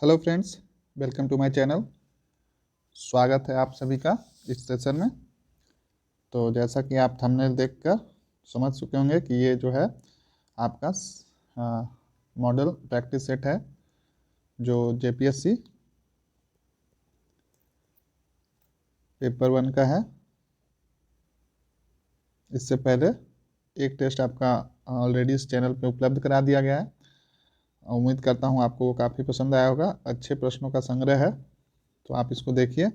Hello friends, welcome to my channel. स्वागत है आप सभी का इस सेशन में। तो जैसा कि आप थंबनेल देखकर समझ चुके होंगे कि ये जो है आपका मॉडल प्रैक्टिस सेट है जो जेपीएससी पेपर 1 का है। इससे पहले एक टेस्ट आपका ऑलरेडी इस चैनल पे उपलब्ध करा दिया गया है। उम्मीद करता हूँ आपको वो काफ़ी पसंद आया होगा। अच्छे प्रश्नों का संग्रह है, तो आप इसको देखिए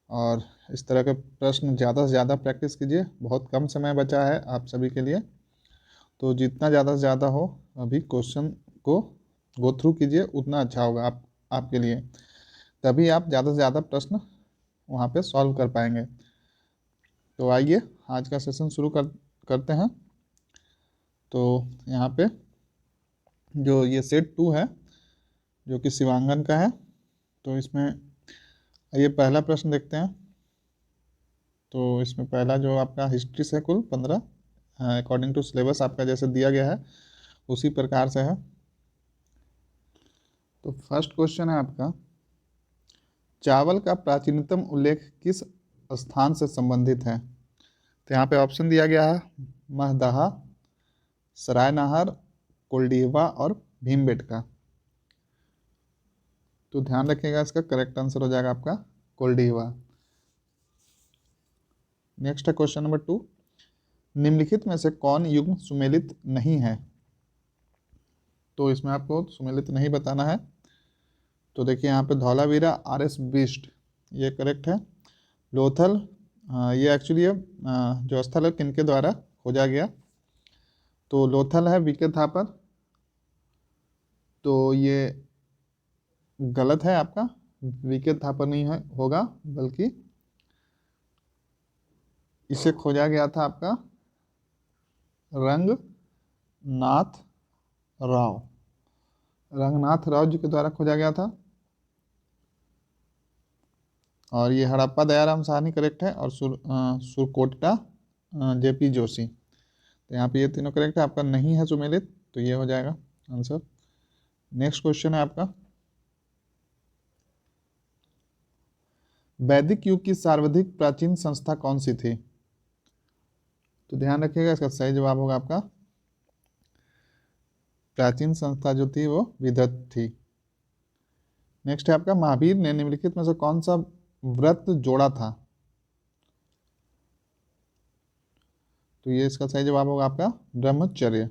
और इस तरह के प्रश्न ज़्यादा से ज़्यादा प्रैक्टिस कीजिए। बहुत कम समय बचा है आप सभी के लिए, तो जितना ज़्यादा से ज़्यादा हो अभी क्वेश्चन को गो थ्रू कीजिए, उतना अच्छा होगा आपके लिए। तभी आप ज़्यादा से ज़्यादा प्रश्न वहाँ पे सॉल्व कर पाएंगे। तो आइए आज का सेशन शुरू करते हैं। तो यहाँ पे जो ये सेट 2 है जो कि शिवांगन का है, तो इसमें ये पहला प्रश्न देखते हैं। तो इसमें पहला जो आपका हिस्ट्री से कुल 15 अकॉर्डिंग टू सिलेबस आपका जैसे दिया गया है उसी प्रकार से है। तो फर्स्ट क्वेश्चन है आपका, चावल का प्राचीनतम उल्लेख किस स्थान से संबंधित है? तो यहाँ पे ऑप्शन दिया गया है महदहा, सरायनहर, कोल्डिवा और भीमबेटका। तो ध्यान रखिएगा, इसका करेक्ट आंसर हो जाएगा आपका कोल्डिवा। नेक्स्ट है क्वेश्चन नंबर 2, निम्नलिखित में से कौन युग्म सुमेलित नहीं है? तो इसमें आपको सुमेलित नहीं बताना है। तो देखिए यहाँ पे धौलावीरा RS बिष्ट ये करेक्ट है। लोथल ये एक्चुअली जो स्थल है किनके द्वारा खोजा गया? तो लोथल है वीके थापर। तो ये गलत है आपका, वीके थापर नहीं है होगा, बल्कि इसे खोजा गया था आपका रंगनाथ राव। रंगनाथ राव जी के द्वारा खोजा गया था। और ये हड़प्पा दयाराम साहनी करेक्ट है, और सुरकोटटा JP जोशी। तो यहाँ पे ये तीनों करेक्ट है, आपका नहीं है सुमेलित, तो ये हो जाएगा आंसर। नेक्स्ट क्वेश्चन है आपका, वैदिक युग की सर्वाधिक प्राचीन संस्था कौन सी थी? तो ध्यान रखिएगा, इसका सही जवाब होगा आपका प्राचीन संस्था जो थी वो विदत थी। नेक्स्ट है आपका, महावीर ने निम्नलिखित में से कौन सा व्रत जोड़ा था? तो ये इसका सही जवाब होगा आपका ब्रह्मचर्य।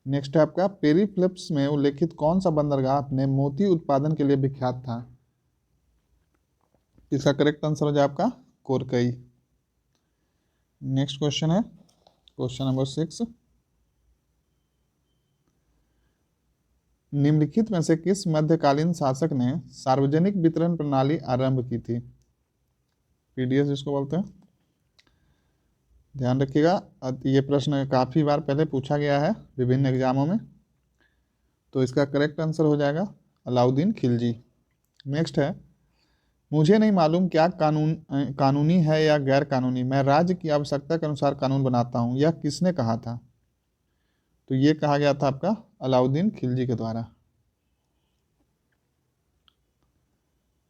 नेक्स्ट है आपका, पेरीप्लप्स में उल्लेखित कौन सा बंदरगाह अपने मोती उत्पादन के लिए विख्यात था? इसका करेक्ट आंसर हो जाए आपका कोरकई। नेक्स्ट क्वेश्चन है क्वेश्चन नंबर 6, निम्नलिखित में से किस मध्यकालीन शासक ने सार्वजनिक वितरण प्रणाली आरंभ की थी? PDS जिसको बोलते हैं। ध्यान रखिएगा, ये प्रश्न काफ़ी बार पहले पूछा गया है विभिन्न एग्जामों में। तो इसका करेक्ट आंसर हो जाएगा अलाउद्दीन खिलजी। नेक्स्ट है, मुझे नहीं मालूम क्या कानूनी है या गैर कानूनी, मैं राज्य की आवश्यकता के अनुसार कानून बनाता हूँ, यह किसने कहा था? तो ये कहा गया था आपका अलाउद्दीन खिलजी के द्वारा।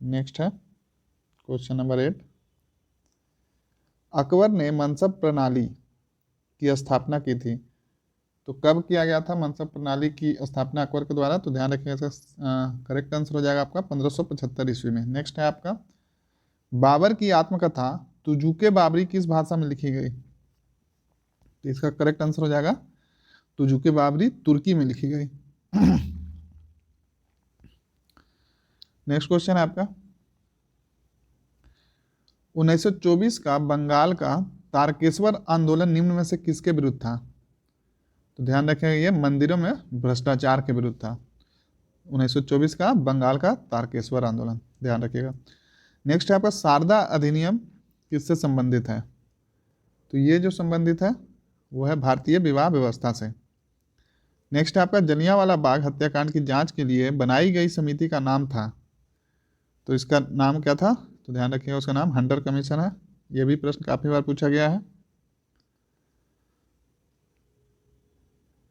नेक्स्ट है क्वेश्चन नंबर 8, अकबर ने मनसब प्रणाली की स्थापना की थी। तो कब किया गया था मनसब प्रणाली की स्थापना अकबर के द्वारा? तो ध्यान रखिएगा, इसका करेक्ट आंसर हो जाएगा आपका 1575 ईस्वी में। नेक्स्ट है आपका, बाबर की आत्मकथा तुजुके बाबरी किस भाषा में लिखी गई? तो इसका करेक्ट आंसर हो जाएगा तुजुके बाबरी तुर्की में लिखी गई। नेक्स्ट क्वेश्चन है आपका, 1924 का बंगाल का तारकेश्वर आंदोलन निम्न में से किसके विरुद्ध था? तो ध्यान रखेंगे, ये मंदिरों में भ्रष्टाचार के विरुद्ध था। 1924 का बंगाल का तारकेश्वर आंदोलन, ध्यान रखिएगा। नेक्स्ट है आपका, शारदा अधिनियम किससे संबंधित है? तो ये जो संबंधित है वो है भारतीय विवाह व्यवस्था से। नेक्स्ट है आपका, जलियांवाला बाग हत्याकांड की जांच के लिए बनाई गई समिति का नाम था। तो इसका नाम क्या था? तो ध्यान रखिएगा, उसका नाम हंटर कमीशन है। यह भी प्रश्न काफी बार पूछा गया है।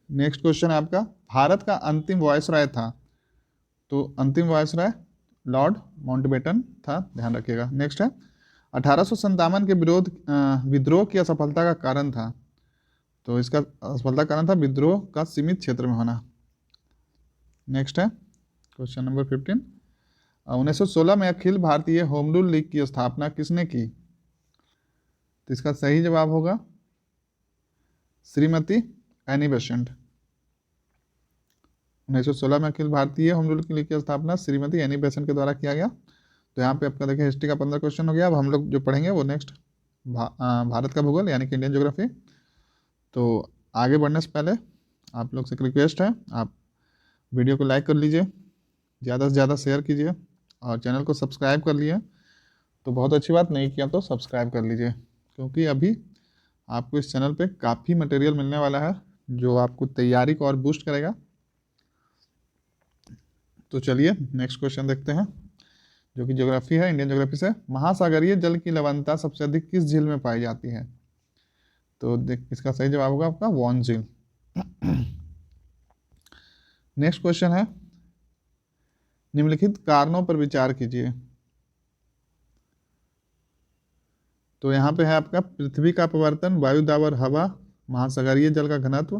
नेक्स्ट क्वेश्चन है आपका, भारत का अंतिम वायसराय था। तो अंतिम वायसराय लॉर्ड माउंटबेटन था, ध्यान रखिएगा। नेक्स्ट है 1857 के विद्रोह की असफलता का कारण था। तो इसका असफलता कारण था विद्रोह का सीमित क्षेत्र में होना। नेक्स्ट है क्वेश्चन नंबर 15, 1916 में Akhil Bharatiya home rule league की स्थापना किसने की? तो इसका सही जवाब होगा श्रीमती एनी बेसेंट। 1916 में Akhil Bharatiya home rule league की स्थापना श्रीमती एनी बेसेंट के द्वारा किया गया। तो यहाँ पे आपका देखिए हिस्ट्री का 15 क्वेश्चन हो गया। अब हम लोग जो पढ़ेंगे वो नेक्स्ट भारत का भूगोल यानी कि इंडियन ज्योग्राफी। तो आगे बढ़ने से पहले आप लोग से एक रिक्वेस्ट है, आप वीडियो को लाइक कर लीजिए, ज़्यादा से ज़्यादा शेयर कीजिए और चैनल को सब्सक्राइब कर लिए तो बहुत अच्छी बात, नहीं किया तो सब्सक्राइब कर लीजिए, क्योंकि अभी आपको इस चैनल पे काफ़ी मटेरियल मिलने वाला है जो आपको तैयारी को और बूस्ट करेगा। तो चलिए नेक्स्ट क्वेश्चन देखते हैं जो कि ज्योग्राफी है, इंडियन ज्योग्राफी से। महासागरीय जल की लवणता सबसे अधिक किस झील में पाई जाती है? तो इसका सही जवाब होगा आपका वॉन झील। नेक्स्ट क्वेश्चन है निम्नलिखित कारणों पर विचार कीजिए। तो यहाँ पे है आपका पृथ्वी का अपवर्तन, वायु दाब और हवा, महासागरीय जल का घनत्व,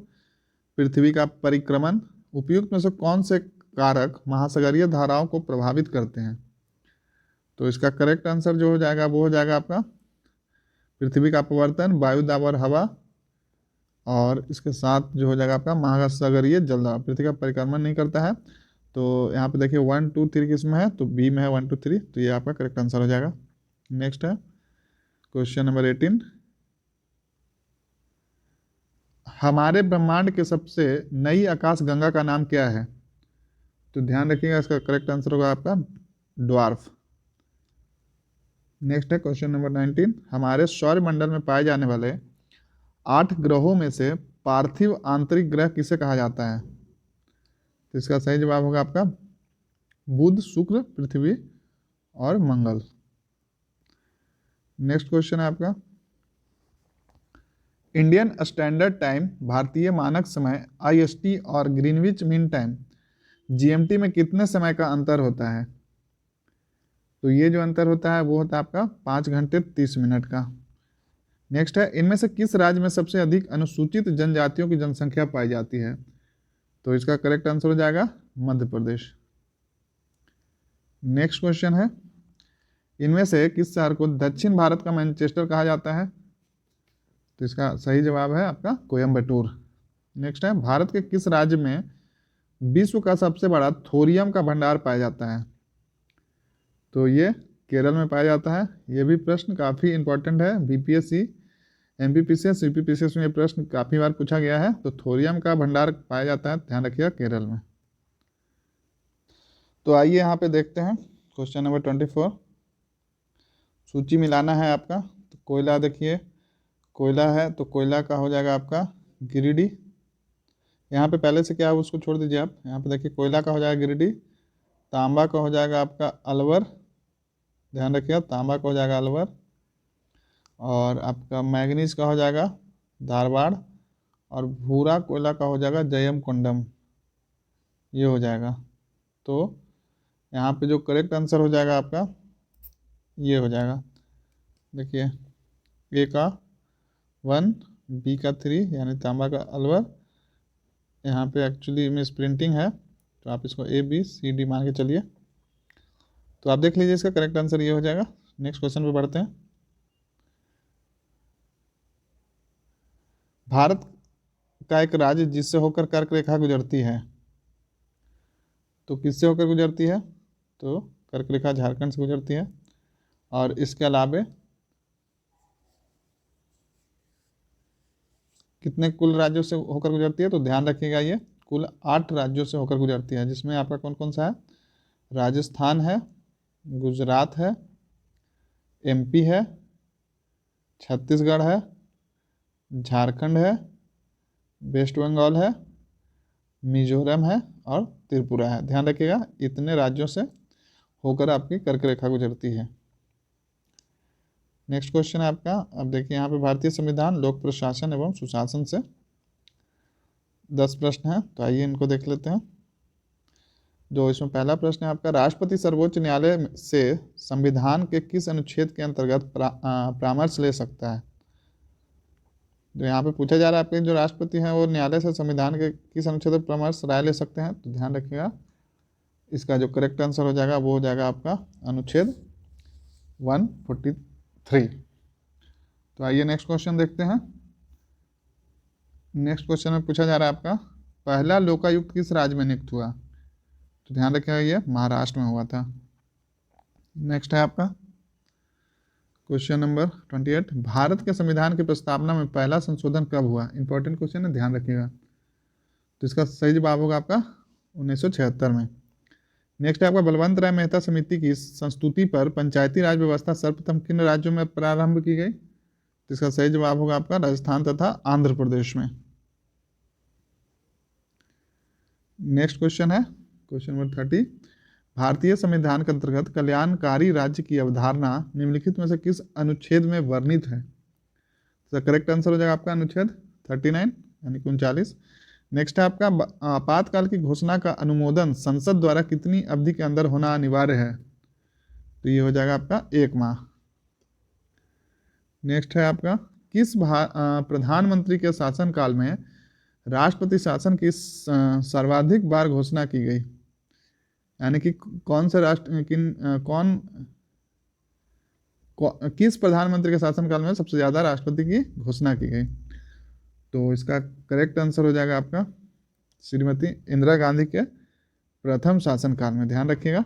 पृथ्वी का परिक्रमण। उपयुक्त में से कौन से कारक महासागरीय धाराओं को प्रभावित करते हैं? तो इसका करेक्ट आंसर जो हो जाएगा वो हो जाएगा आपका पृथ्वी का अपवर्तन, वायु दाब और हवा, और इसके साथ जो हो जाएगा आपका महासागरीय जलदाब। पृथ्वी का परिक्रमण नहीं करता है। तो यहाँ पे देखिए 1 2 3 किसमें है, तो बी में है 1 2 3, तो ये आपका करेक्ट आंसर हो जाएगा। नेक्स्ट है क्वेश्चन नंबर 18, हमारे ब्रह्मांड के सबसे नई आकाशगंगा का नाम क्या है? तो ध्यान रखिएगा इसका करेक्ट आंसर होगा आपका ड्वार्फ। नेक्स्ट है क्वेश्चन नंबर 19, हमारे सौरमंडल में पाए जाने वाले 8 ग्रहों में से पार्थिव आंतरिक ग्रह किसे कहा जाता है? तो इसका सही जवाब होगा आपका बुध, शुक्र, पृथ्वी और मंगल। नेक्स्ट क्वेश्चन है आपका इंडियन स्टैंडर्ड टाइम, भारतीय मानक समय IST और ग्रीनविच मीन टाइम GMT में कितने समय का अंतर होता है? तो ये जो अंतर होता है वो होता है आपका 5 घंटे 30 मिनट का। नेक्स्ट है इनमें से किस राज्य में सबसे अधिक अनुसूचित जनजातियों की जनसंख्या पाई जाती है? तो इसका करेक्ट आंसर हो जाएगा मध्य प्रदेश। नेक्स्ट क्वेश्चन है इनमें से किस शहर को दक्षिण भारत का मैनचेस्टर कहा जाता है? तो इसका सही जवाब है आपका कोयम्बटूर। नेक्स्ट है भारत के किस राज्य में विश्व का सबसे बड़ा थोरियम का भंडार पाया जाता है? तो ये केरल में पाया जाता है। ये भी प्रश्न काफ़ी इंपॉर्टेंट है, BPSC MPPCS UPPCS में ये प्रश्न काफ़ी बार पूछा गया है। तो थोरियम का भंडार पाया जाता है, ध्यान रखिएगा, केरल में। तो आइए यहाँ पे देखते हैं क्वेश्चन नंबर 24, सूची मिलाना है आपका। तो कोयला देखिए, कोयला है तो कोयला का हो जाएगा आपका गिरिडीह। यहाँ पे पहले से क्या है उसको छोड़ दीजिए आप। यहाँ पे देखिए कोयला का हो जाएगा गिरिडीह, तांबा का हो जाएगा आपका अलवर, ध्यान रखिएगा तांबा का हो जाएगा अलवर, और आपका मैग्नीज का हो जाएगा धारवाड़, और भूरा कोयला का हो जाएगा जयमकुंडम, ये हो जाएगा। तो यहाँ पे जो करेक्ट आंसर हो जाएगा आपका ये हो जाएगा, देखिए A का 1, B का 3 यानी तांबा का अलवर। यहाँ पे एक्चुअली में प्रिंटिंग है तो आप इसको ABCD मान के चलिए। तो आप देख लीजिए इसका करेक्ट आंसर ये हो जाएगा। नेक्स्ट क्वेश्चन पे बढ़ते हैं। भारत का एक राज्य जिससे होकर कर्क रेखा गुजरती है, तो किससे होकर गुजरती है? तो कर्क रेखा झारखंड से गुजरती है। और इसके अलावे कितने कुल राज्यों से होकर गुजरती है? तो ध्यान रखिएगा ये कुल 8 राज्यों से होकर गुजरती है, जिसमें आपका कौन कौन सा है? राजस्थान है, गुजरात है, MP है, छत्तीसगढ़ है, झारखंड है, वेस्ट बंगाल है, मिजोरम है और त्रिपुरा है। ध्यान रखिएगा इतने राज्यों से होकर आपकी कर्क रेखा गुजरती है। नेक्स्ट क्वेश्चन है आपका, अब देखिए यहाँ पे भारतीय संविधान, लोक प्रशासन एवं सुशासन से 10 प्रश्न हैं, तो आइए इनको देख लेते हैं। जो इसमें पहला प्रश्न है आपका, राष्ट्रपति सर्वोच्च न्यायालय से संविधान के किस अनुच्छेद के अंतर्गत परामर्श ले सकता है? जो यहाँ पे पूछा जा रहा है आपके जो राष्ट्रपति हैं वो न्यायालय से संविधान के किस अनुच्छेद पर परामर्श राय ले सकते हैं, तो ध्यान रखिएगा इसका जो करेक्ट आंसर हो जाएगा वो हो जाएगा आपका अनुच्छेद 143। तो आइए नेक्स्ट क्वेश्चन देखते हैं। नेक्स्ट क्वेश्चन में पूछा जा रहा है आपका, पहला लोकायुक्त किस राज्य में नियुक्त हुआ? तो ध्यान रखिएगा ये महाराष्ट्र में हुआ था। नेक्स्ट है आपका क्वेश्चन नंबर 28, भारत के संविधान की प्रस्तावना में पहला संशोधन कब हुआ? इंपॉर्टेंट क्वेश्चन है, ध्यान रखिएगा। तो इसका सही जवाब होगा आपका 1976 में। नेक्स्ट है आपका, बलवंत राय मेहता समिति की संस्तुति पर पंचायती राज व्यवस्था सर्वप्रथम किन राज्यों में प्रारंभ की गई? तो इसका सही जवाब होगा आपका राजस्थान तथा आंध्र प्रदेश में। नेक्स्ट क्वेश्चन है क्वेश्चन नंबर 30, भारतीय संविधान के अंतर्गत कल्याणकारी राज्य की अवधारणा निम्नलिखित में से किस अनुच्छेद में वर्णित है? तो करेक्ट आंसर हो जाएगा आपका अनुच्छेद 39 यानी 39। नेक्स्ट है आपका, आपातकाल की घोषणा का अनुमोदन संसद द्वारा कितनी अवधि के अंदर होना अनिवार्य है? तो ये हो जाएगा आपका 1 माह। नेक्स्ट है आपका, किस प्रधानमंत्री के शासनकाल में राष्ट्रपति शासन की सर्वाधिक बार घोषणा की गई? यानी कि कौन से किस प्रधानमंत्री के शासनकाल में सबसे ज्यादा राष्ट्रपति की घोषणा की गई? तो इसका करेक्ट आंसर हो जाएगा आपका श्रीमती इंदिरा गांधी के प्रथम शासनकाल में, ध्यान रखिएगा।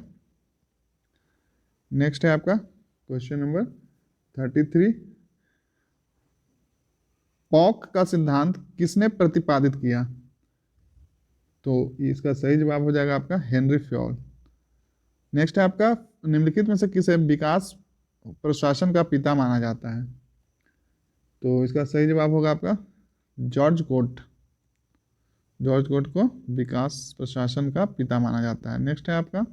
नेक्स्ट है आपका क्वेश्चन नंबर 33, पॉक का सिद्धांत किसने प्रतिपादित किया? तो इसका सही जवाब हो जाएगा आपका हेनरी फ्योल। नेक्स्ट है आपका, निम्नलिखित में से किसे विकास प्रशासन का पिता माना जाता है? तो इसका सही जवाब होगा आपका जॉर्ज कोट। जॉर्ज कोट को विकास प्रशासन का पिता माना जाता है। नेक्स्ट है आपका,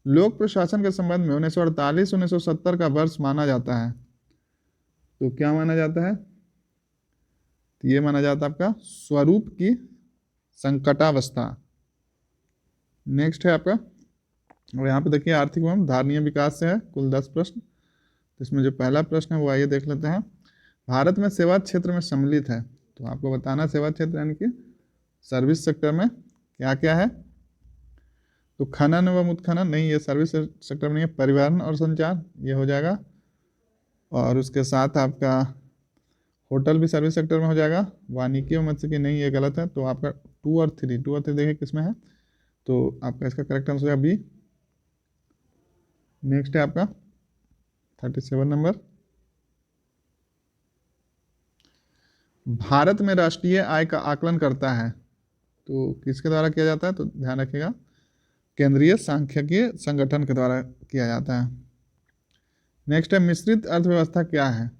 लोक प्रशासन के संबंध में 1948-1970 का वर्ष माना जाता है, तो क्या माना जाता है? तो ये माना जाता है आपका स्वरूप की संकटावस्था। नेक्स्ट है आपका, और यहाँ पे देखिए आर्थिक एवं धारणीय विकास से है कुल 10 प्रश्न। तो इसमें जो पहला प्रश्न है वो आइए देख लेते हैं, भारत में सेवा क्षेत्र में सम्मिलित है, तो आपको बताना सेवा क्षेत्र यानी कि सर्विस सेक्टर में क्या क्या है? तो खनन एवं उत्खनन नहीं, ये सर्विस सेक्टर में नहीं है। परिवहन और संचार ये हो जाएगा, और उसके साथ आपका होटल भी सर्विस सेक्टर में हो जाएगा। वानिकी एवं मत्स्यिकी नहीं, ये गलत है। तो आपका 2 और 3 देखिए किसमें है, तो आपका इसका करेक्ट आंसर हो जाएगा बी। नेक्स्ट है आपका 37 नंबर, भारत में राष्ट्रीय आय का आकलन करता है, तो किसके द्वारा किया जाता है? तो ध्यान रखिएगा केंद्रीय सांख्यिकीय संगठन के द्वारा किया जाता है। नेक्स्ट है, मिश्रित अर्थव्यवस्था क्या है?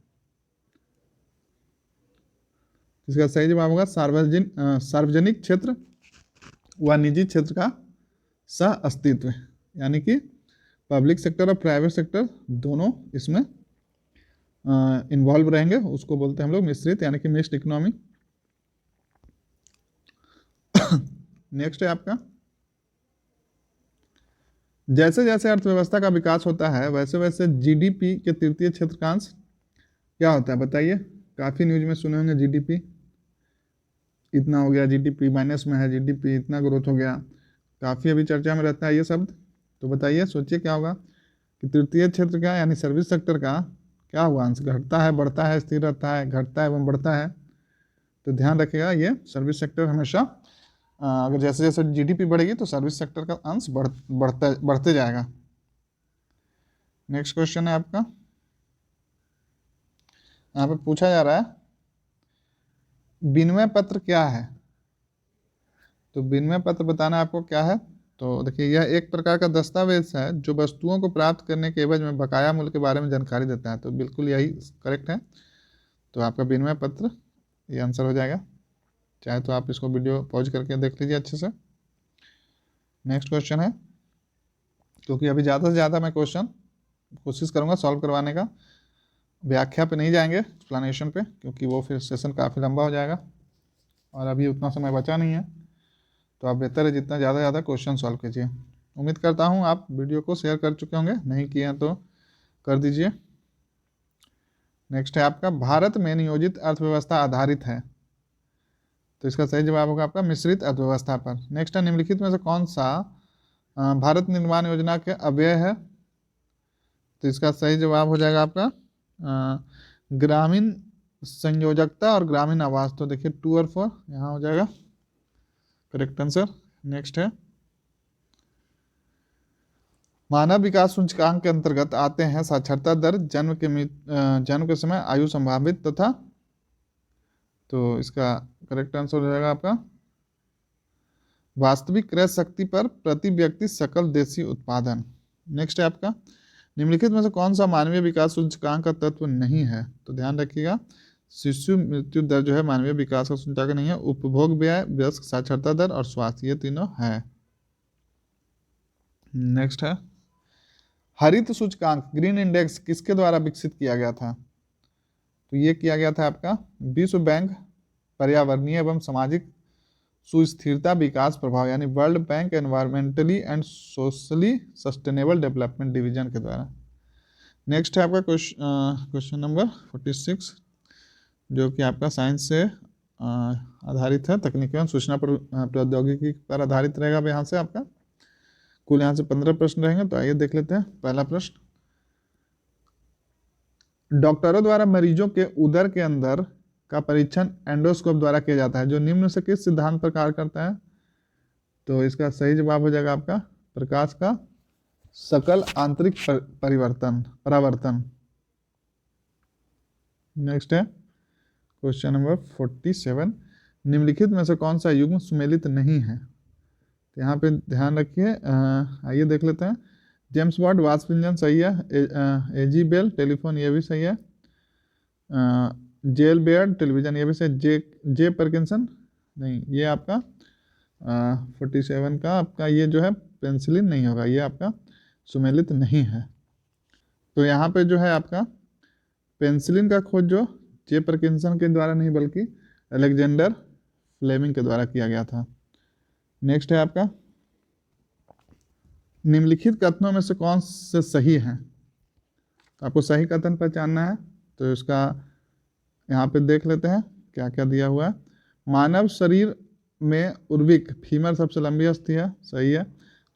इसका सही जवाब होगा सार्वजनिक क्षेत्र व निजी क्षेत्र का सह अस्तित्व, यानी कि पब्लिक सेक्टर और प्राइवेट सेक्टर दोनों इसमें इन्वॉल्व रहेंगे, उसको बोलते हैं हम लोग मिश्रित यानी कि मिक्स्ड इकोनॉमी। नेक्स्ट है आपका, जैसे जैसे अर्थव्यवस्था का विकास होता है वैसे वैसे जीडीपी के तृतीय क्षेत्रकांश क्या होता है बताइए? काफ़ी न्यूज में सुने होंगे जीडीपी इतना हो गया, जीडीपी माइनस में है, जीडीपी इतना ग्रोथ हो गया, काफ़ी अभी चर्चा में रहता है ये शब्द। तो बताइए, सोचिए क्या होगा कि तृतीय क्षेत्र का यानी सर्विस सेक्टर का क्या हुआ अंश? घटता है, बढ़ता है, स्थिर रहता है, घटता है एवं बढ़ता है। तो ध्यान रखिएगा ये सर्विस सेक्टर हमेशा अगर जैसे जैसे जीडीपी बढ़ेगी तो सर्विस सेक्टर का अंश बढ़ते जाएगा। नेक्स्ट क्वेश्चन है आपका, यहाँ पे पूछा जा रहा है विनिमय पत्र क्या है? तो विनिमय पत्र बताना आपको क्या है। तो देखिए यह एक प्रकार का दस्तावेज है जो वस्तुओं को प्राप्त करने के एवज में बकाया मूल्य के बारे में जानकारी देता है। तो बिल्कुल यही करेक्ट है। तो आपका विनिमय पत्र ये आंसर हो जाएगा। चाहे तो आप इसको वीडियो पॉज करके देख लीजिए अच्छे से। नेक्स्ट क्वेश्चन है, क्योंकि अभी ज़्यादा से ज़्यादा मैं क्वेश्चन कोशिश करूँगा सॉल्व करवाने का, व्याख्या पे नहीं जाएंगे, एक्सप्लेनेशन पे, क्योंकि वो फिर सेशन काफ़ी लंबा हो जाएगा और अभी उतना समय बचा नहीं है। तो आप बेहतर है जितना ज़्यादा क्वेश्चन सॉल्व कीजिए। उम्मीद करता हूँ आप वीडियो को शेयर कर चुके होंगे, नहीं किए हैं तो कर दीजिए। नेक्स्ट है आपका, भारत में नियोजित अर्थव्यवस्था आधारित है, तो इसका सही जवाब होगा आपका मिश्रित अर्थव्यवस्था पर। नेक्स्ट है, निम्नलिखित में से कौन सा भारत निर्माण योजना के अव्यय है, तो इसका सही जवाब हो जाएगा आपका ग्रामीण संयोजकता और ग्रामीण आवास। तो देखिए 2 और 4 यहाँ हो जाएगा करेक्ट आंसर। नेक्स्ट है, मानव विकास सूचकांक के अंतर्गत आते हैं साक्षरता दर, जन्म के समय, आयु संभावित तथा, तो इसका करेक्ट आंसर हो जाएगा आपका वास्तविक क्रय शक्ति पर प्रति व्यक्ति सकल देशी उत्पादन। नेक्स्ट है आपका, निम्नलिखित में से कौन सा मानवीय विकास सूचकांक का तत्व नहीं है, तो ध्यान रखिएगा शिशु मृत्यु दर जो है मानवीय विकास का सूचकांक नहीं है। उपभोग व्यय, वयस्क साक्षरता दर और स्वास्थ्य, ये तीनों है। नेक्स्ट है, हरित सूचकांक ग्रीन इंडेक्स किसके द्वारा विकसित किया गया था, तो ये किया गया था आपका विश्व बैंक पर्यावरणीय एवं सामाजिक सुस्थिरता विकास प्रभाव यानी world bank environmentally and socially sustainable development division के द्वारा। नेक्स्ट है आपका क्वेश्चन नंबर 46, जो कि आपका साइंस से आधारित है, तकनीकी एवं सूचना प्रौद्योगिकी पर आधारित रहेगा। अब यहाँ से आपका कुल यहाँ से 15 प्रश्न रहेंगे, तो आइए देख लेते हैं। पहला प्रश्न, डॉक्टरों द्वारा मरीजों के उदर के अंदर का परीक्षण एंडोस्कोप द्वारा किया जाता है, जो निम्न से किस सिद्धांत पर कार्य करता है, तो इसका सही जवाब हो जाएगा आपका प्रकाश का सकल आंतरिक परावर्तन। नेक्स्ट है क्वेश्चन नंबर 47, निम्नलिखित में से कौन सा युग्म सुमेलित नहीं है, तो यहाँ पे ध्यान रखिए। आइए देख लेते हैं। जेम्स बॉन्ड वाष्प इंजन सही है, एजी बेल टेलीफोन ये भी सही है, जेल बेयर्ड टेलीविजन ये भी सही, जे परकिंसन नहीं, ये आपका 47 का आपका ये जो है पेंसिलिन नहीं होगा, ये आपका सुमेलित नहीं है। तो यहाँ पे जो है आपका पेंसिलिन का खोज जो जे परकिंसन के द्वारा नहीं बल्कि अलेक्जेंडर फ्लेमिंग के द्वारा किया गया था। नेक्स्ट है आपका, निम्नलिखित कथनों में से कौन से सही हैं, तो आपको सही कथन पहचानना है, तो इसका यहाँ पे देख लेते हैं क्या क्या दिया हुआ है। मानव शरीर में उर्विक फीमर सबसे लंबी अस्थि है, सही है।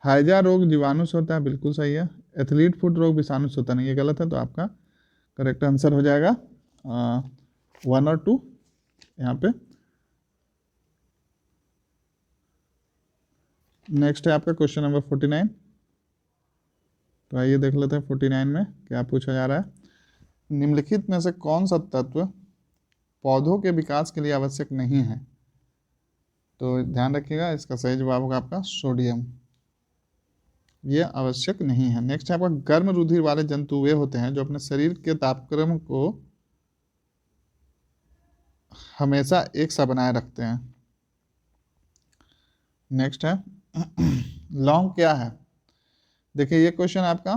हैजा रोग जीवाणु से होता है, बिल्कुल सही है। एथलीट फुट रोग विषाणु से होता नहीं, ये गलत है, तो आपका करेक्ट आंसर हो जाएगा 1 और 2 यहाँ पे। नेक्स्ट है आपका क्वेश्चन नंबर 49, तो आइए देख लेते हैं 49 में क्या पूछा जा रहा है। निम्नलिखित में से कौन सा तत्व पौधों के विकास के लिए आवश्यक नहीं है, तो ध्यान रखिएगा इसका सही जवाब होगा आपका सोडियम, ये आवश्यक नहीं है। नेक्स्ट है आपका, गर्म रुधिर वाले जंतु वे होते हैं जो अपने शरीर के तापक्रम को हमेशा एक सा बनाए रखते हैं। नेक्स्ट है लौंग क्या है, देखिए ये क्वेश्चन आपका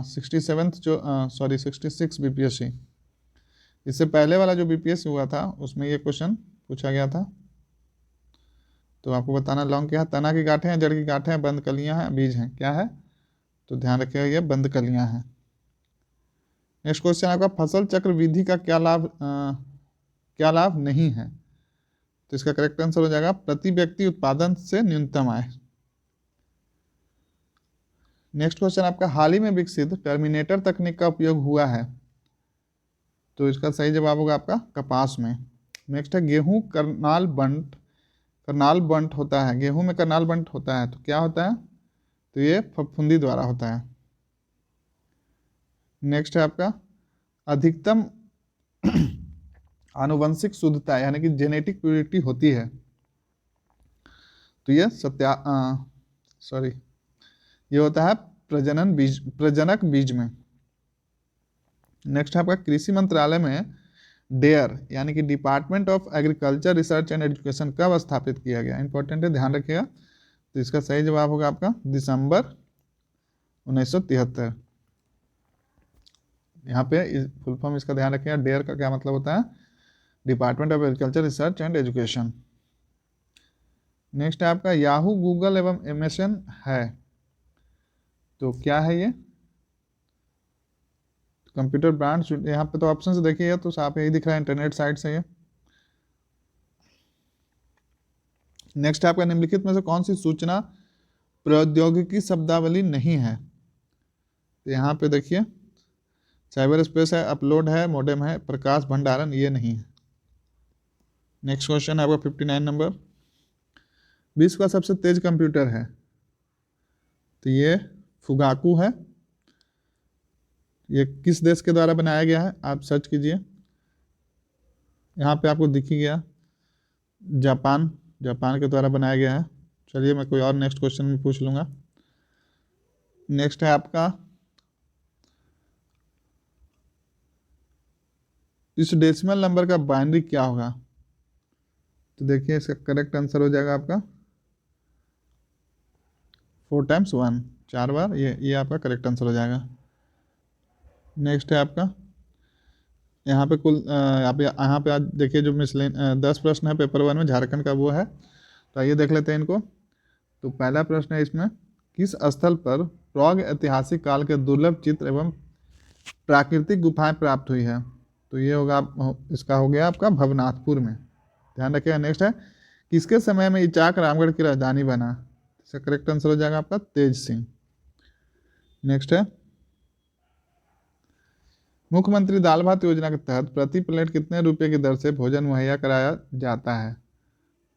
66 बीपीएससी, इससे पहले वाला जो बीपीएससी हुआ था उसमें ये क्वेश्चन पूछा गया था। तो आपको बताना लौंग क्या है, तना की गांठें हैं, जड़ की गांठें हैं, बंद कलियां हैं, बीज हैं, क्या है, तो ध्यान रखिएगा ये बंद कलियां हैं। नेक्स्ट क्वेश्चन आपका, फसल चक्र विधि का क्या लाभ नहीं है, तो इसका करेक्ट आंसर हो जाएगा प्रति व्यक्ति उत्पादन से न्यूनतम आय। नेक्स्ट क्वेश्चन आपका, हाल ही में विकसित टर्मिनेटर तकनीक का उपयोग हुआ है, तो इसका सही जवाब होगा आपका कपास में। नेक्स्ट है, गेहूं करनाल बंट होता है, गेहूं में करनाल बंट होता है तो क्या होता है, तो ये फफूंदी द्वारा होता है। नेक्स्ट है आपका, अधिकतम आनुवंशिक शुद्धता यानी कि जेनेटिक प्योरिटी होती है, तो ये ये होता है प्रजनक बीज में। नेक्स्ट है आपका, कृषि मंत्रालय में डेयर यानी कि department of agriculture research and education कब स्थापित किया गया, इंपॉर्टेंट है, ध्यान रखिएगा। तो इसका सही जवाब होगा आपका दिसंबर 1973। यहाँ पे फुल फॉर्म इसका ध्यान रखिएगा, डेयर का क्या मतलब होता है, department of agriculture research and education. Next है आपका, याहू गूगल एवं एमेजन है, तो क्या है ये? कंप्यूटर ब्रांड्स, यहाँ पे तो ऑप्शन से देखिए तो साफ यही दिख रहा है, इंटरनेट साइट से ये। नेक्स्ट है आपका, निम्नलिखित में से कौन सी सूचना प्रौद्योगिकी शब्दावली नहीं है? तो यहाँ पे देखिए, साइबर स्पेस है, अपलोड है, मॉडेम है, प्रकाश भंडारण ये नहीं है। नेक्स्ट क्वेश्चन है आपका 59 नंबर, विश्व का सबसे तेज कंप्यूटर है? तो ये फुगाकू है। ये किस देश के द्वारा बनाया गया है? आप सर्च कीजिए, यहाँ पे आपको दिख ही गया, जापान, जापान के द्वारा बनाया गया है। चलिए मैं कोई और नेक्स्ट क्वेश्चन में पूछ लूँगा। नेक्स्ट है आपका, इस डेसिमल नंबर का बाइनरी क्या होगा? तो देखिए इसका करेक्ट आंसर हो जाएगा आपका 4 टाइम्स 1, 4 बार, ये आपका करेक्ट आंसर हो जाएगा। नेक्स्ट है आपका, यहाँ पे कुल यहाँ पे आज देखिए जो मिसलेन 10 प्रश्न है पेपर 1 में, झारखंड का वो है, तो आइए देख लेते हैं इनको। तो पहला प्रश्न है इसमें, किस स्थल पर प्राग ऐतिहासिक काल के दुर्लभ चित्र एवं प्राकृतिक गुफाएं प्राप्त हुई है? तो ये होगा इसका हो गया आपका भवनाथपुर में, ध्यान रखिएगा। नेक्स्ट है, किसके समय में इचाक रामगढ़ की राजधानी बना? इसका करेक्ट आंसर हो जाएगा आपका तेज सिंह। नेक्स्ट है, मुख्यमंत्री दाल भात योजना के तहत प्रति प्लेट कितने रुपए की दर से भोजन मुहैया कराया जाता है?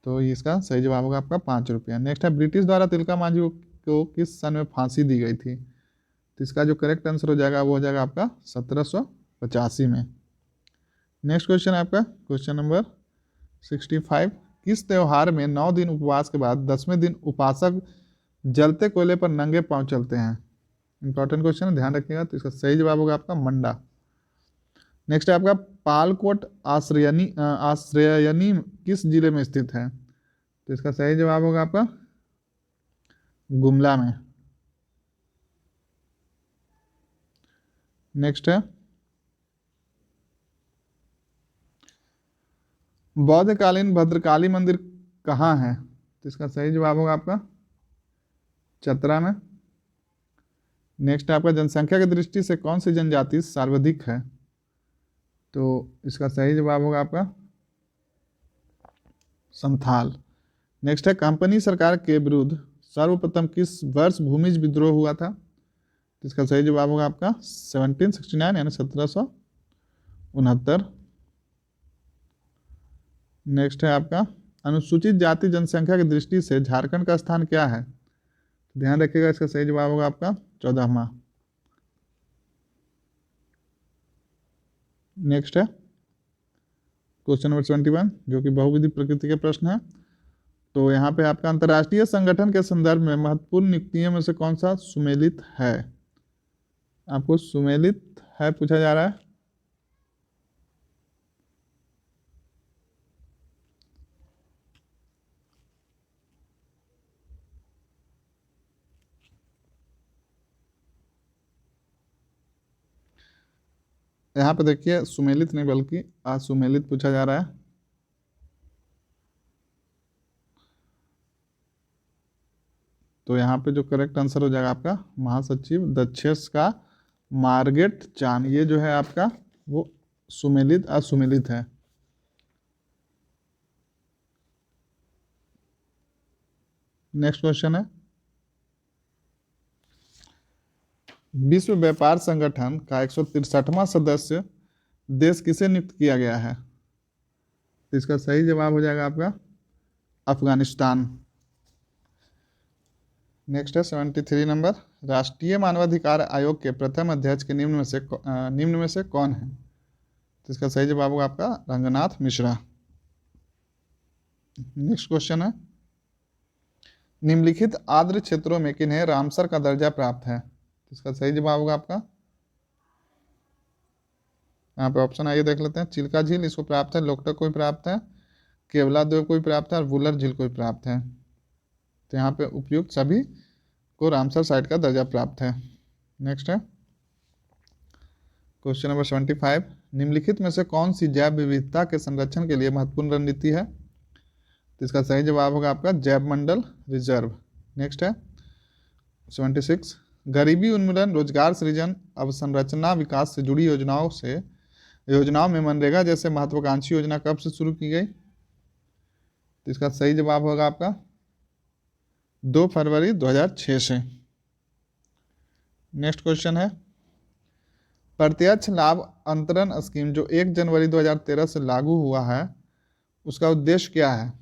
तो इसका सही जवाब होगा आपका 5 रुपया। नेक्स्ट है, ब्रिटिश द्वारा तिलका मांझी को किस सन में फांसी दी गई थी? तो इसका जो करेक्ट आंसर हो जाएगा वो हो जाएगा आपका 1785 में। नेक्स्ट क्वेश्चन है आपका क्वेश्चन नंबर 65, किस त्यौहार में 9 दिन उपवास के बाद 10वें दिन उपासक जलते कोयले पर नंगे पांव चलते हैं? इंपॉर्टेंट क्वेश्चन है, ध्यान रखिएगा। तो इसका सही जवाब होगा आपका मंडा। नेक्स्ट है आपका, पालकोट आश्रयनी किस जिले में स्थित है? तो इसका सही जवाब होगा आपका गुमला में। नेक्स्ट है, बौद्धकालीन भद्रकाली मंदिर कहाँ है? तो इसका सही जवाब होगा आपका चतरा में। नेक्स्ट है आपका, जनसंख्या की दृष्टि से कौन सी जनजाति सर्वाधिक है? तो इसका सही जवाब होगा आपका संथाल। नेक्स्ट है, कंपनी सरकार के विरुद्ध सर्वप्रथम किस वर्ष भूमिज विद्रोह हुआ था? तो इसका सही जवाब होगा आपका 1769 यानी 1769। नेक्स्ट है आपका, अनुसूचित जाति जनसंख्या की दृष्टि से झारखंड का स्थान क्या है? ध्यान रखिएगा, इसका सही जवाब होगा आपका 14वां। नेक्स्ट है क्वेश्चन नंबर 21, जो कि बहुविधि प्रकृति के प्रश्न है। तो यहाँ पे आपका, अंतर्राष्ट्रीय संगठन के संदर्भ में महत्वपूर्ण नियुक्तियों में से कौन सा सुमेलित है? आपको सुमेलित है पूछा जा रहा है। यहाँ पे देखिए सुमेलित नहीं बल्कि असुमेलित पूछा जा रहा है। तो यहाँ पे जो करेक्ट आंसर हो जाएगा आपका महासचिव दक्षेस का मार्गेट चान, ये जो है आपका वो सुमेलित असुमेलित है। नेक्स्ट क्वेश्चन है, विश्व व्यापार संगठन का 163वां सदस्य देश किसे नियुक्त किया गया है? तो इसका सही जवाब हो जाएगा आपका अफगानिस्तान। नेक्स्ट है 73 नंबर, राष्ट्रीय मानवाधिकार आयोग के प्रथम अध्यक्ष के निम्न में से कौन है? तो इसका सही जवाब होगा आपका रंगनाथ मिश्रा। नेक्स्ट क्वेश्चन है, निम्नलिखित आर्द्र क्षेत्रों में किन्हें रामसर का दर्जा प्राप्त है? तो इसका सही जवाब होगा आपका, यहाँ पे ऑप्शन आइए देख लेते हैं। चिल्का झील इसको प्राप्त है, लोकटक को भी प्राप्त है, केवलादेव को भी प्राप्त है और वुलर झील को भी प्राप्त है। तो यहाँ पे उपयुक्त सभी को रामसर साइट का दर्जा प्राप्त है। नेक्स्ट है क्वेश्चन नंबर 75, निम्नलिखित में से कौन सी जैव विविधता के संरक्षण के लिए महत्वपूर्ण रणनीति है? तो इसका सही जवाब होगा आपका जैव मंडल रिजर्व। नेक्स्ट है 76, गरीबी उन्मूलन, रोजगार सृजन, अवसंरचना विकास से जुड़ी योजनाओं में मनरेगा जैसे महत्वाकांक्षी योजना कब से शुरू की गई? तो इसका सही जवाब होगा आपका 2 फरवरी 2006 से। नेक्स्ट क्वेश्चन है, प्रत्यक्ष लाभ अंतरण स्कीम जो 1 जनवरी 2013 से लागू हुआ है उसका उद्देश्य क्या है?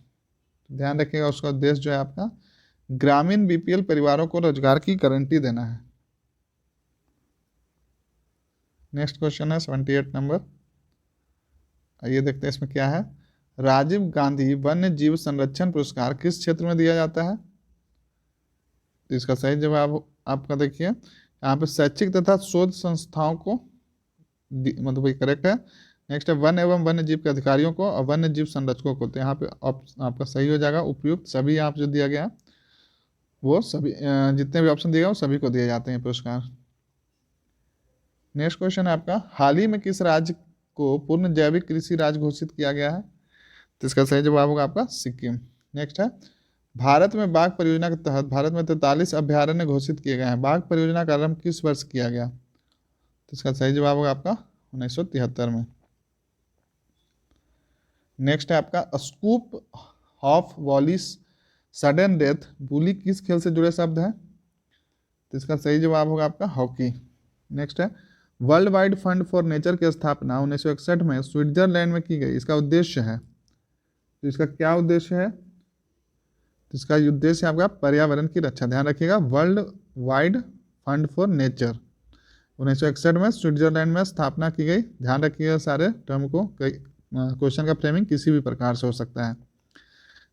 ध्यान रखिएगा, उसका उद्देश्य जो है आपका ग्रामीण बीपीएल परिवारों को रोजगार की गारंटी देना है। नेक्स्ट क्वेश्चन है 78 नंबर। आइए देखते हैं इसमें क्या है। राजीव गांधी वन्य जीव संरक्षण पुरस्कार किस क्षेत्र में दिया जाता है? तो इसका सही जवाब आपका देखिए यहाँ पे शैक्षिक तथा शोध संस्थाओं को मतलब ये करेक्ट है। नेक्स्ट है वन एवं वन्य जीव के अधिकारियों को और वन्य जीव संरक्षकों को। तो यहाँ पे आपका सही हो जाएगा उपयुक्त सभी। आप जो दिया गया वो सभी जितने भी ऑप्शन दिए गए वो सभी को दिए जाते हैं पुरस्कार। नेक्स्ट क्वेश्चन है आपका, हाल ही में किस राज्य को पूर्ण जैविक कृषि राज्य घोषित किया गया है? तो इसका सही जवाब होगा आपका सिक्किम। नेक्स्ट है, भारत में बाघ परियोजना के तहत भारत में 43 अभ्यारण्य घोषित किए गए हैं। बाघ परियोजना का आरंभ किस वर्ष किया गया? तो इसका सही जवाब होगा आपका 1973 में। नेक्स्ट है आपका, स्कूप ऑफ वॉलिस सडन डेथ बुली किस खेल से जुड़े शब्द हैं? तो इसका सही जवाब होगा आपका हॉकी। नेक्स्ट है, world wide fund for nature की स्थापना 1961 में स्विट्जरलैंड में की गई। इसका उद्देश्य है, तो इसका क्या उद्देश्य है? तो इसका उद्देश्य है आपका पर्यावरण की रक्षा। ध्यान रखिएगा, world wide fund for nature 1961 में स्विट्जरलैंड में स्थापना की गई। ध्यान रखिएगा सारे टर्म को, कई क्वेश्चन का फ्रेमिंग किसी भी प्रकार से हो सकता है।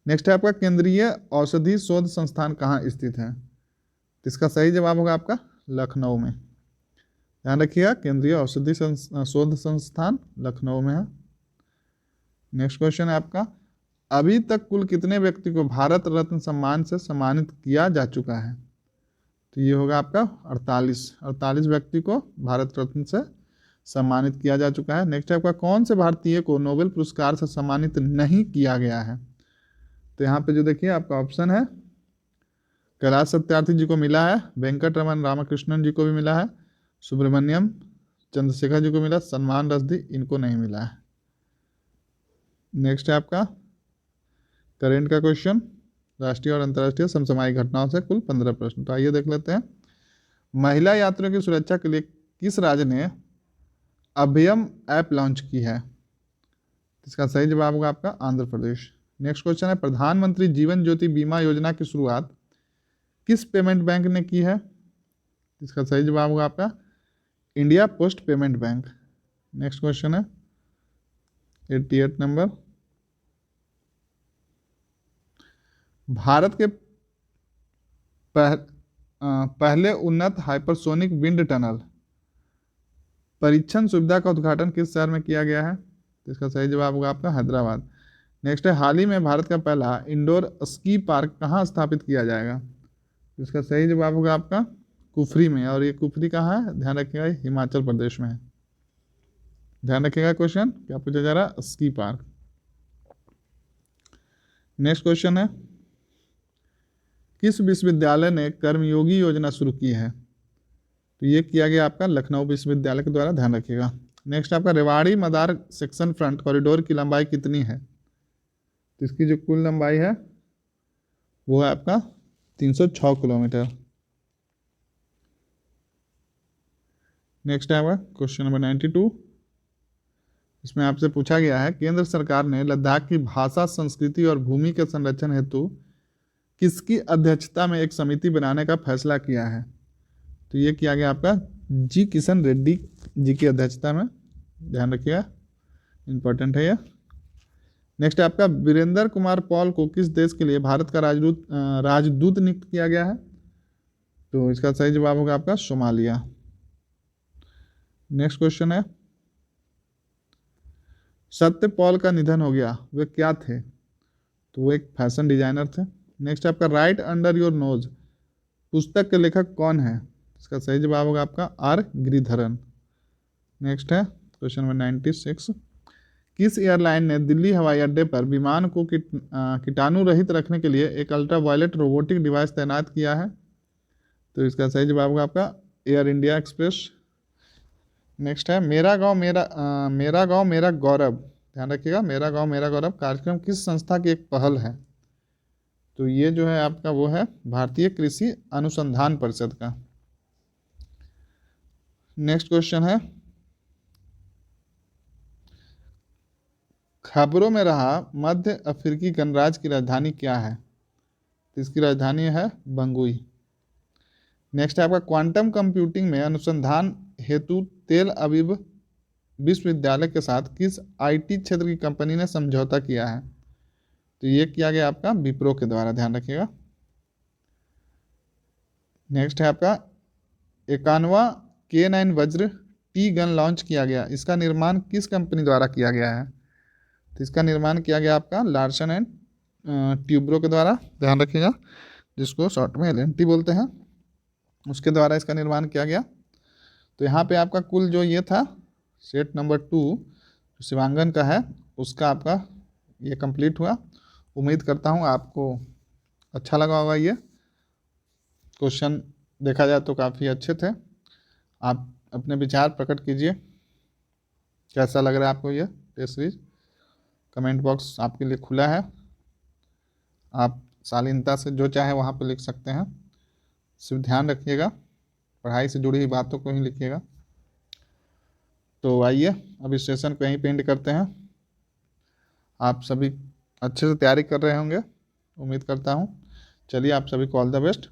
नेक्स्ट है आपका, केंद्रीय औषधि शोध संस्थान कहाँ स्थित है? तो इसका सही जवाब होगा आपका लखनऊ में। ध्यान रखिएगा, केंद्रीय औषधि शोध संस्थान लखनऊ में है। नेक्स्ट क्वेश्चन है आपका, अभी तक कुल कितने व्यक्ति को भारत रत्न सम्मान से सम्मानित किया जा चुका है? तो ये होगा आपका 48 व्यक्ति को भारत रत्न से सम्मानित किया जा चुका है। नेक्स्ट है आपका, कौन से भारतीय को नोबेल पुरस्कार से सम्मानित नहीं किया गया है? तो यहाँ पे जो देखिए आपका ऑप्शन है, कैलाश सत्यार्थी जी को मिला है, वेंकट रमन रामकृष्णन जी को भी मिला है, सुब्रमण्यम चंद्रशेखर जी को मिला, सलमान रश्दी इनको नहीं मिला है। नेक्स्ट है आपका करेंट का क्वेश्चन, राष्ट्रीय और अंतर्राष्ट्रीय समसामयिक घटनाओं से कुल 15 प्रश्न। तो आइए देख लेते हैं। महिला यात्रियों की सुरक्षा के लिए किस राज्य ने अभयम ऐप लॉन्च की है? इसका सही जवाब होगा आपका आंध्र प्रदेश। नेक्स्ट क्वेश्चन है, प्रधानमंत्री जीवन ज्योति बीमा योजना की शुरुआत किस पेमेंट बैंक ने की है? इसका सही जवाब होगा आपका India post payment bank. Next question है 88 नंबर, भारत के पहले उन्नत हाइपरसोनिक विंड टनल परीक्षण सुविधा का उद्घाटन किस शहर में किया गया है? तो इसका सही जवाब होगा आपका हैदराबाद। नेक्स्ट है, हाल ही में भारत का पहला इंडोर स्की पार्क कहाँ स्थापित किया जाएगा? तो इसका सही जवाब होगा आपका कुफरी में, और ये कुफरी कहाँ है? ध्यान रखिएगा हिमाचल प्रदेश में है। ध्यान रखिएगा क्वेश्चन क्या पूछा जा रहा है, स्की पार्क। नेक्स्ट क्वेश्चन है, किस विश्वविद्यालय ने कर्मयोगी योजना शुरू की है? तो ये किया गया आपका लखनऊ विश्वविद्यालय के द्वारा। ध्यान रखिएगा। नेक्स्ट आपका, रेवाड़ी मदार सेक्शन फ्रंट कॉरिडोर की लंबाई कितनी है? तो इसकी जो कुल लंबाई है वो है आपका 306 किलोमीटर। नेक्स्ट है आपका क्वेश्चन नंबर 92। इसमें आपसे पूछा गया है, केंद्र सरकार ने लद्दाख की भाषा संस्कृति और भूमि के संरक्षण हेतु किसकी अध्यक्षता में एक समिति बनाने का फैसला किया है? तो ये किया गया आपका जी किशन रेड्डी जी की अध्यक्षता में। ध्यान रखिएगा, इंपॉर्टेंट है ये। नेक्स्ट है आपका, वीरेंद्र कुमार पॉल को किस देश के लिए भारत का राजदूत नियुक्त किया गया है? तो इसका सही जवाब होगा आपका सोमालिया। नेक्स्ट क्वेश्चन है, सत्य पॉल का निधन हो गया, वे क्या थे? तो वो एक फैशन डिजाइनर थे। नेक्स्ट आपका, राइट अंडर योर नोज पुस्तक के लेखक कौन है? इसका सही जवाब होगा आपका आर गिरिधरन। नेक्स्ट है क्वेश्चन नंबर 96, किस एयरलाइन ने दिल्ली हवाई अड्डे पर विमान को कीटाणु रहित रखने के लिए एक अल्ट्रावायलेट रोबोटिक डिवाइस तैनात किया है? तो इसका सही जवाब होगा आपका एयर इंडिया एक्सप्रेस। नेक्स्ट है मेरा गांव मेरा गौरव। ध्यान रखिएगा, मेरा गांव मेरा गौरव कार्यक्रम किस संस्था की एक पहल है? तो ये जो है आपका वो है भारतीय कृषि अनुसंधान परिषद का। नेक्स्ट क्वेश्चन है, खबरों में रहा मध्य अफ्रीकी गणराज्य की राजधानी क्या है? तो इसकी राजधानी है बंगुई। नेक्स्ट है आपका क्वांटम कंप्यूटिंग में अनुसंधान हेतु तेल अवीव विश्वविद्यालय के साथ किस आईटी क्षेत्र की कंपनी ने समझौता किया है? तो ये किया गया आपका विप्रो के द्वारा, ध्यान रखिएगा। नेक्स्ट है आपका 91वां K9 वज्र टी गन लॉन्च किया गया, इसका निर्माण किस कंपनी द्वारा किया गया है? तो इसका निर्माण किया गया आपका लार्सन एंड ट्यूब्रो के द्वारा, ध्यान रखिएगा, जिसको शॉर्ट में LNT बोलते हैं, उसके द्वारा इसका निर्माण किया गया। तो यहाँ पे आपका कुल जो ये था सेट नंबर 2 जो शिवांगन का है उसका आपका ये कंप्लीट हुआ। उम्मीद करता हूँ आपको अच्छा लगा होगा। ये क्वेश्चन देखा जाए तो काफ़ी अच्छे थे। आप अपने विचार प्रकट कीजिए, कैसा लग रहा है आपको ये टेस्ट सीरीज। कमेंट बॉक्स आपके लिए खुला है, आप शालीनता से जो चाहे वहाँ पर लिख सकते हैं। सिर्फ ध्यान रखिएगा पढ़ाई से जुड़ी हुई बातों को ही लिखिएगा। तो आइए अब इस सेशन को यहीं पे एंड करते हैं। आप सभी अच्छे से तैयारी कर रहे होंगे, उम्मीद करता हूँ। चलिए आप सभी को ऑल द बेस्ट।